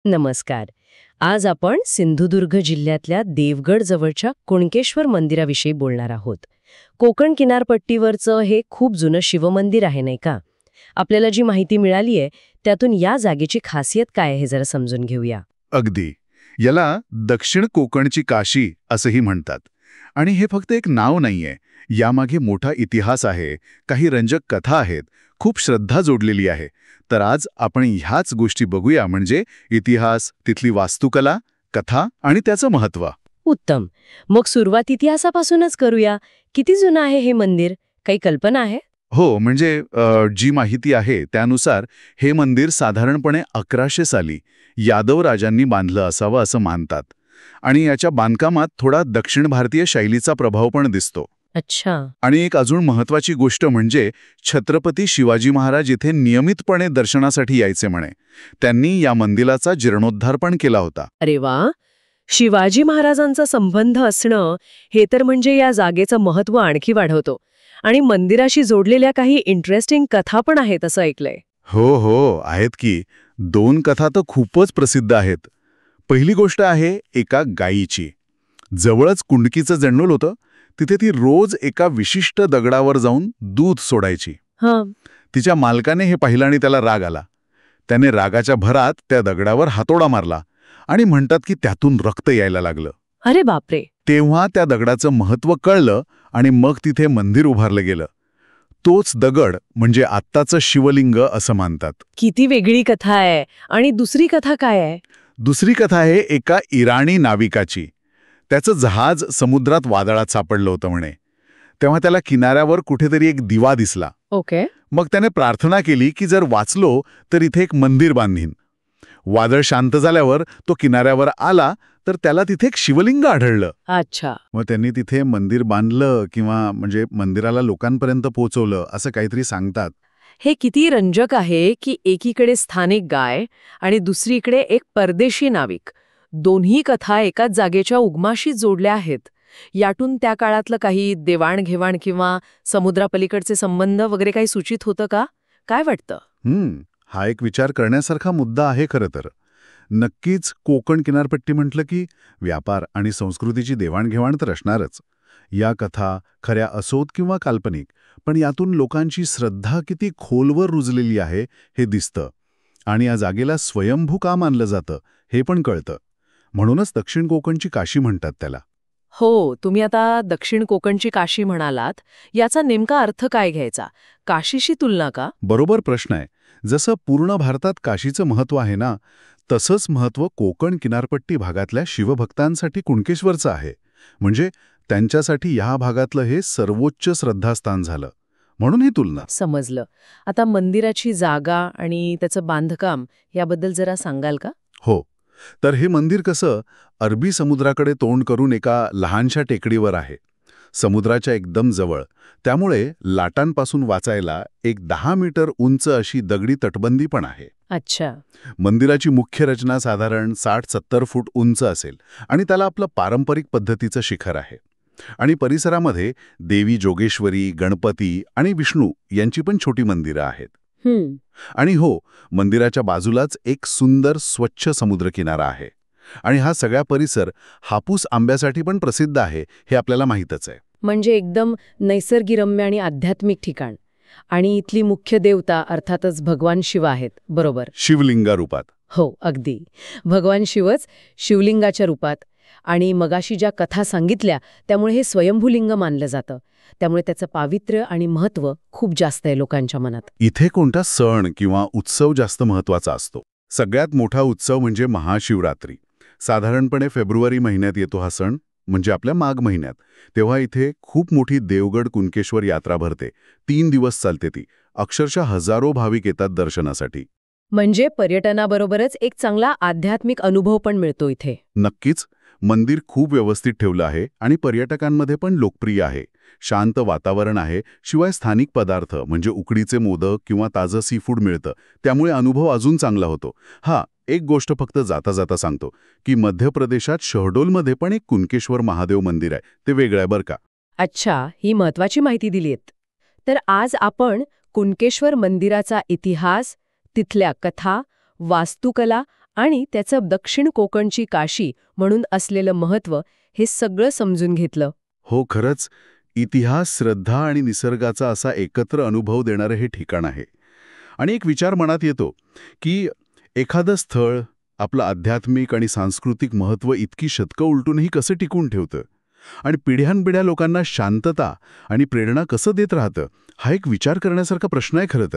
नमस्कार. आज आपण सिंधुदुर्ग जिल्ह्यातल्या देवगड जवळच्या कुणकेश्वर मंदिराविषयी बोलणार आहोत. कोकण किनारपट्टीवरचं हे खूप जुनं शिवमंदिर आहे नाही का? आपल्याला जी माहिती मिळाली आहे त्यातून या जागेची खासियत काय आहे हे जरा समजून घेऊया. अगदी. याला दक्षिण कोकणची काशी असंही म्हणतात. आणि हे फक्त एक नाव नाहीये. यामागे मोठा इतिहास आहे, काही रंजक कथा आहेत, खूप श्रद्धा जोडलेली आहे. तर आज आपण ह्याच गोष्टी बघूया, म्हणजे इतिहास, तिथली वास्तुकला, कथा आणि त्याचं महत्त्व. उत्तम. मग सुरुवात इतिहासापासूनच करूया. किती जुनं आहे हे मंदिर? काही कल्पना आहे? हो, म्हणजे जी माहिती आहे त्यानुसार हे मंदिर साधारणपणे 1100 साली यादव राजांनी बांधलं असावं असं मानतात. आणि याच्या बांधकामात थोडा दक्षिण भारतीय शैलीचा प्रभाव पण दिसतो. अच्छा. आणि एक अजून महत्त्वाची गोष्ट म्हणजे छत्रपती शिवाजी महाराज इथे नियमितपणे दर्शनासाठी यायचे म्हणे. त्यांनी या मंदिराचा जीर्णोद्धार पण केला होता. अरे वा. शिवाजी महाराजांचा संबंध असणं हे तर म्हणजे या जागेचं महत्त्व आणखी वाढवतो. आणि मंदिराशी जोडलेल्या काही इंटरेस्टिंग कथा पण आहेत असं ऐकलंय. हो, आहेत की. 2 कथा तर खूपच प्रसिद्ध आहेत. पहिली गोष्ट आहे एका गायीची. जवळच कुंडकीचं जंगल होतं. तिथे ती रोज एका विशिष्ट दगडावर जाऊन दूध सोडायची. हां. तिच्या मालकाने हे पाहिलं आणि त्याला राग आला. त्याने रागाच्या भरात त्या दगडावर हातोडा मारला आणि म्हणतात की त्यातून रक्त यायला लागलं. अरे बापरे. तेव्हा त्या दगडाचं महत्त्व कळलं आणि मग तिथे मंदिर उभारलं गेलं. तोच दगड म्हणजे आत्ताचं शिवलिंग असं मानतात. किती वेगळी कथा आहे. आणि दुसरी कथा काय आहे? दुसरी कथा आहे एका इराणी नाविकाची. त्याचं जहाज समुद्रात वादळात सापडलं होतं म्हणे. तेव्हा त्याला किनाऱ्यावर कुठेतरी एक दिवा दिसला. ओके. मग त्याने प्रार्थना केली की जर वाचलो तर इथे एक मंदिर बांधीन. वादळ शांत झाल्यावर तो किनाऱ्यावर आला तर त्याला तिथे एक शिवलिंग आढळलं. अच्छा. मग त्यांनी तिथे मंदिर बांधलं किंवा म्हणजे मंदिराला लोकांपर्यंत पोहोचवलं असं काहीतरी सांगतात. हे किती रंजक आहे की एकीकडे स्थानिक गाय आणि दुसरीकडे एक परदेशी नाविक. दोन्ही कथा एकाच जागेच्या उगमाशी जोडल्या आहेत. यातून त्या काळातलं काही देवाणघेवाण किंवा समुद्रापलीकडचे संबंध वगैरे काही सूचित होतं का? काय वाटतं? हा एक विचार करण्यासारखा मुद्दा आहे खरं तर. नक्कीच कोकण किनारपट्टी म्हटलं की व्यापार आणि संस्कृतीची देवाणघेवाण तर असणारच. या कथा खऱ्या असोत किंवा काल्पनिक, पण यातून लोकांची श्रद्धा किती खोलवर रुजलेली आहे हे दिसतं. आणि या जागेला स्वयंभू का मानलं जातं हे पण कळतं. म्हणूनच दक्षिण कोकणची काशी म्हणतात त्याला. हो, तुम्ही आता दक्षिण कोकणची काशी म्हणालात. याचा नेमका अर्थ काय घ्यायचा? काशीशी तुलना का? बरोबर प्रश्न आहे. जसं पूर्ण भारतात काशीचं महत्त्व आहे ना, तसंच महत्त्व कोकण किनारपट्टी भागातल्या शिवभक्तांसाठी कुणकेश्वरचं आहे. म्हणजे त्यांच्यासाठी ह्या भागातलं हे सर्वोच्च श्रद्धास्थान झालं. म्हणून ही तुलना. समजलं. आता मंदिराची जागा आणि त्याचं बांधकाम याबद्दल जरा सांगाल का? हो. तर हे मंदिर कसं अरबी समुद्राकडे तोंड करून एका लहानशा टेकडीवर आहे. समुद्राच्या एकदम जवळ. त्यामुळे लाटांपासून वाचायला एक 10 मीटर उंच अशी दगडी तटबंदी पण आहे. अच्छा. मंदिराची मुख्य रचना साधारण 60-70 फूट उंच असेल आणि त्याला आपलं पारंपरिक पद्धतीचं शिखर आहे. आणि परिसरामध्ये देवी जोगेश्वरी, गणपती आणि विष्णू यांची पण छोटी मंदिरं आहेत. आणि हो, मंदिराच्या बाजूलाच एक सुंदर स्वच्छ समुद्रकिनारा आहे. आणि हा सगळा परिसर हापूस आंब्यासाठी पण प्रसिद्ध आहे हे आपल्याला माहीतच आहे. म्हणजे एकदम नैसर्गिरम्य आणि आध्यात्मिक ठिकाण. आणि इथली मुख्य देवता अर्थातच भगवान शिव आहेत, बरोबर? शिवलिंगा रूपात. हो, अगदी. भगवान शिवच शिवलिंगाच्या रूपात. आणि मगाशी ज्या कथा सांगितल्या त्यामुळे हे स्वयंभूलिंग मानलं जातं. त्यामुळे त्याचं पावित्र्य आणि महत्त्व खूप जास्त आहे लोकांच्या मनात. इथे कोणता सण किंवा उत्सव जास्त महत्त्वाचा असतो? सगळ्यात मोठा उत्सव म्हणजे महाशिवरात्री. साधारणपणे फेब्रुवारी महिन्यात येतो हा सण, म्हणजे आपल्या माघ महिन्यात. तेव्हा इथे खूप मोठी देवगड कुणकेश्वर यात्रा भरते. 3 दिवस चालते ती. अक्षरशः हजारो भाविक येतात दर्शनासाठी. म्हणजे पर्यटनाबरोबरच एक चांगला आध्यात्मिक अनुभव पण मिळतो इथे. नक्कीच. मंदिर खूप व्यवस्थित ठेवलं आहे आणि पर्यटकांमध्ये पण लोकप्रिय आहे. शांत वातावरण आहे. शिवाय स्थानिक पदार्थ म्हणजे उकडीचे मोदक किंवा ताजं सीफूड मिळतं. त्यामुळे अनुभव अजून चांगला होतो. एक गोष्ट फक्त जाता जाता सांगतो की मध्य प्रदेशात शहडोलमध्ये पण एक कुणकेश्वर महादेव मंदिर आहे. ते वेगळं आहे बरं का. अच्छा, ही महत्वाची माहिती दिलीत. तर आज आपण कुणकेश्वर मंदिराचा इतिहास, तिथल्या कथा, वास्तुकला आणि त्याचं दक्षिण कोकणची काशी म्हणून असलेलं महत्त्व हे सगळं समजून घेतलं. हो, खरंच इतिहास, श्रद्धा आणि निसर्गाचा असा एकत्र अनुभव देणारं हे ठिकाण आहे. आणि एक विचार मनात येतो की एखादं स्थळ आपलं आध्यात्मिक आणि सांस्कृतिक महत्त्व इतकी शतकं उलटूनही कसं टिकून ठेवतं आणि पिढ्यानपिढ्या लोकांना शांतता आणि प्रेरणा कसं देत राहतं, हा एक विचार करण्यासारखा प्रश्न आहे खरं तर.